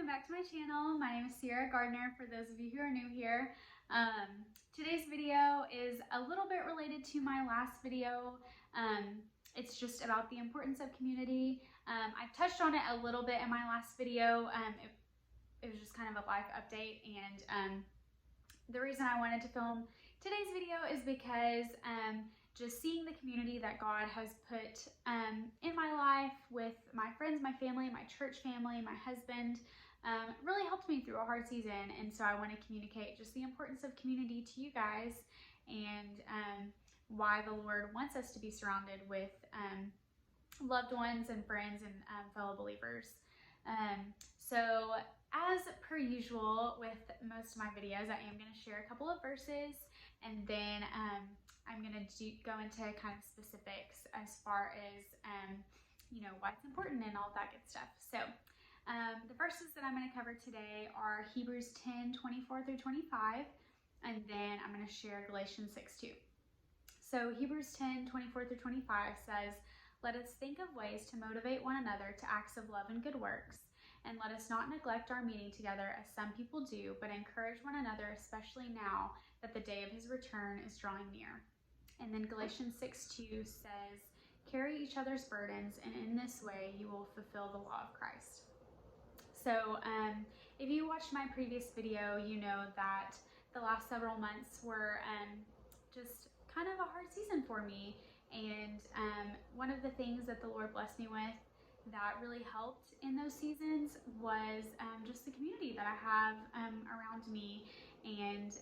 welcome back to my channel. My name is Sierra Gardner, for those of you who are new here. Today's video is a little bit related to my last video. It's just about the importance of community. I touched on it a little bit in my last video. It was just kind of a life update, and the reason I wanted to film today's video is because just seeing the community that God has put in my life with my friends, my family, my church family, my husband, really helped me through a hard season. And so I want to communicate just the importance of community to you guys, and why the Lord wants us to be surrounded with loved ones and friends and fellow believers. So as per usual with most of my videos, I am going to share a couple of verses, and then I'm going to go into kind of specifics as far as why it's important and all that good stuff. So the verses that I'm going to cover today are Hebrews 10:24 through 25, and then I'm going to share Galatians 6:2. So Hebrews 10:24 through 25 says, "Let us think of ways to motivate one another to acts of love and good works. And let us not neglect our meeting together as some people do, but encourage one another, especially now that the day of his return is drawing near." And then Galatians 6:2 says, "Carry each other's burdens, and in this way you will fulfill the law of Christ." So if you watched my previous video, you know that the last several months were just kind of a hard season for me. And one of the things that the Lord blessed me with that really helped in those seasons was just the community that I have around me, and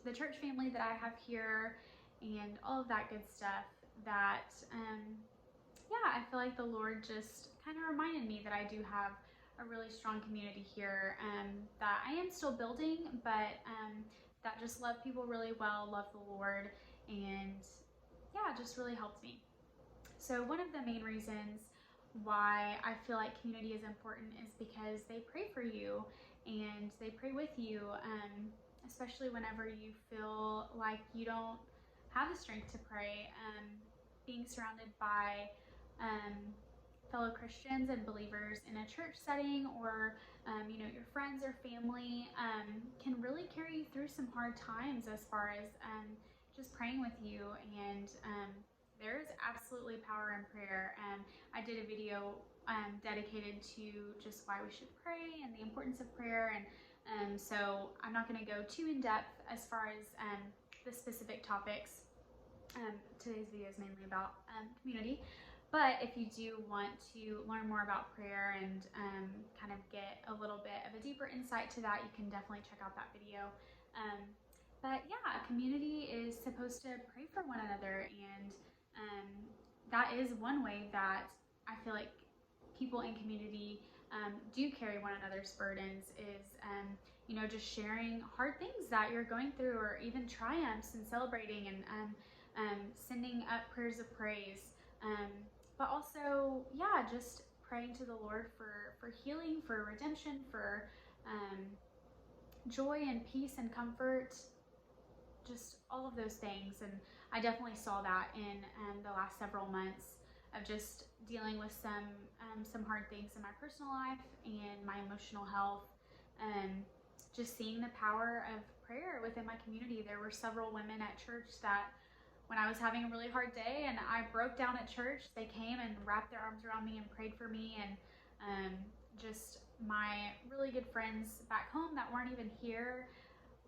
the church family that I have here, and all of that good stuff. That I feel like the Lord just kind of reminded me that I do have a really strong community here that I am still building, but that just love people really well, love the Lord, and just really helped me. So one of the main reasons why I feel like community is important is because they pray for you and they pray with you, especially whenever you feel like you don't have the strength to pray. Being surrounded by fellow Christians and believers in a church setting, or your friends or family, can really carry you through some hard times as far as just praying with you. And there is absolutely power in prayer. I did a video dedicated to just why we should pray and the importance of prayer, and so I'm not going to go too in depth as far as the specific topics. Today's video is mainly about community, but if you do want to learn more about prayer and kind of get a little bit of a deeper insight to that, you can definitely check out that video. But community is supposed to pray for one another, and that is one way that I feel like people in community do carry one another's burdens, is just sharing hard things that you're going through, or even triumphs, and celebrating, and sending up prayers of praise, but also just praying to the Lord for healing, for redemption, for joy and peace and comfort, just all of those things. And I definitely saw that in the last several months of just dealing with some hard things in my personal life and my emotional health, and just seeing the power of prayer within my community. There were several women at church that, when I was having a really hard day and I broke down at church, they came and wrapped their arms around me and prayed for me. And just my really good friends back home that weren't even here,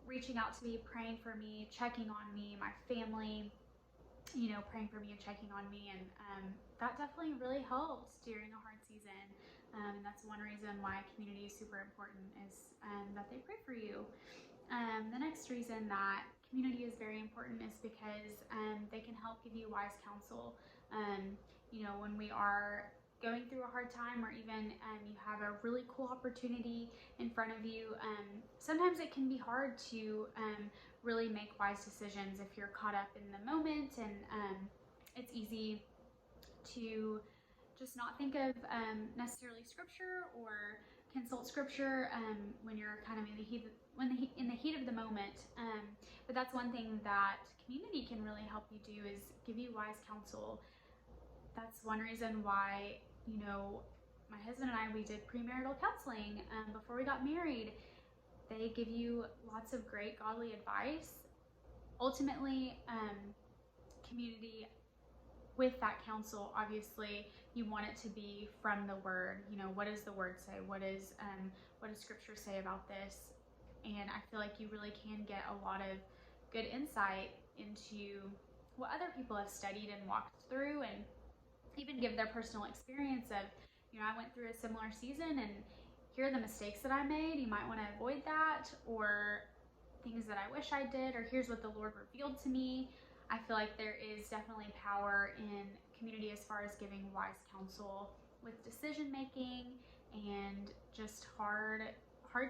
reaching out to me, praying for me, checking on me, my family, praying for me and checking on me. And that definitely really helps during a hard season. And that's one reason why community is super important, is that they pray for you. The next reason that community is very important is because they can help give you wise counsel. When we are going through a hard time, or even you have a really cool opportunity in front of you, sometimes it can be hard to really make wise decisions if you're caught up in the moment, and it's easy to just not think of necessarily scripture or consult scripture when you're kind of in the heat of the moment. But that's one thing that community can really help you do, is give you wise counsel. That's one reason why my husband and I, we did premarital counseling before we got married. They give you lots of great godly advice. Ultimately, community with that counsel, obviously you want it to be from the word. You know, what does the word say? What does scripture say about this? And I feel like you really can get a lot of good insight into what other people have studied and walked through, and even give their personal experience of, you know, I went through a similar season and here are the mistakes that I made. You might want to avoid that, or things that I wish I did, or here's what the Lord revealed to me. I feel like there is definitely power in community as far as giving wise counsel with decision making and just hard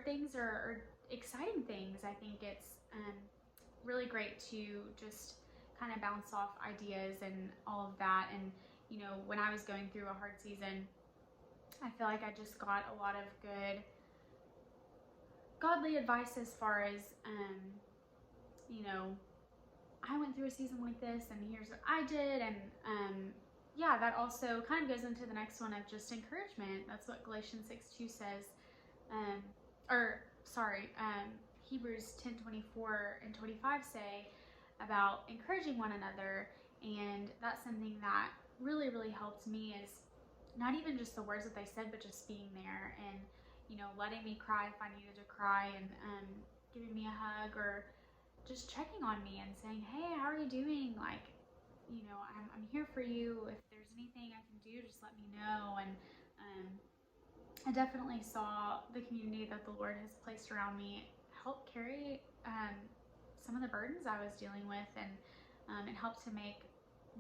things or exciting things. I think it's really great to just kind of bounce off ideas and all of that. And you know, when I was going through a hard season, I feel like I just got a lot of good godly advice as far as you know, I went through a season like this and here's what I did. And yeah, that also kind of goes into the next one of just encouragement. That's what Galatians 6:2 says. Hebrews 10:24 and 25 say about encouraging one another. And that's something that really, really helped me, is not even just the words that they said, but just being there and, you know, letting me cry if I needed to cry, and giving me a hug, or just checking on me and saying, hey, how are you doing? Like, you know, I'm here for you. If there's anything I can do, just let me know. And I definitely saw the community that the Lord has placed around me help carry some of the burdens I was dealing with, and it helped to make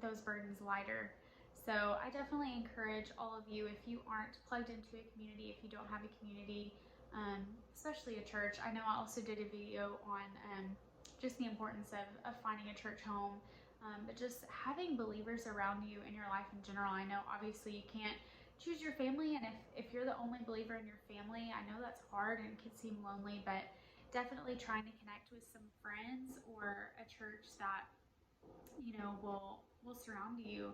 those burdens lighter. So I definitely encourage all of you, if you aren't plugged into a community, if you don't have a community, especially a church. I know I also did a video on just the importance of finding a church home, but just having believers around you in your life in general. I know obviously you can't choose your family, and if you're the only believer in your family, I know that's hard and it can seem lonely, but definitely trying to connect with some friends or a church that, you know, will surround you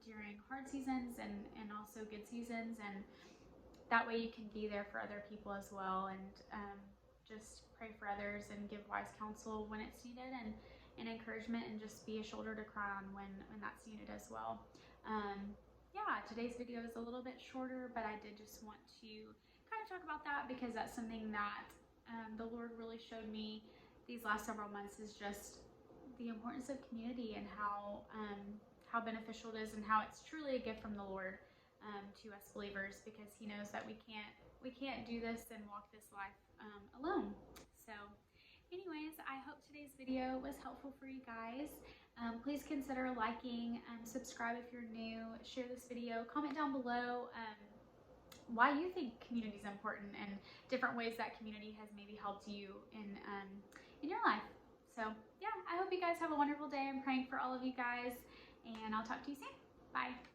during hard seasons and also good seasons, and that way you can be there for other people as well, and just pray for others and give wise counsel when it's needed, and encouragement, and just be a shoulder to cry on when that's needed as well. Yeah, today's video is a little bit shorter, but I did just want to kind of talk about that, because that's something that the Lord really showed me these last several months, is just the importance of community, and how beneficial it is, and how it's truly a gift from the Lord to us believers, because He knows that we can't do this and walk this life alone. So anyways, I hope today's video was helpful for you guys. Please consider liking, subscribe if you're new, share this video, comment down below why you think community is important, and different ways that community has maybe helped you in your life. So yeah, I hope you guys have a wonderful day. I'm praying for all of you guys, and I'll talk to you soon. Bye.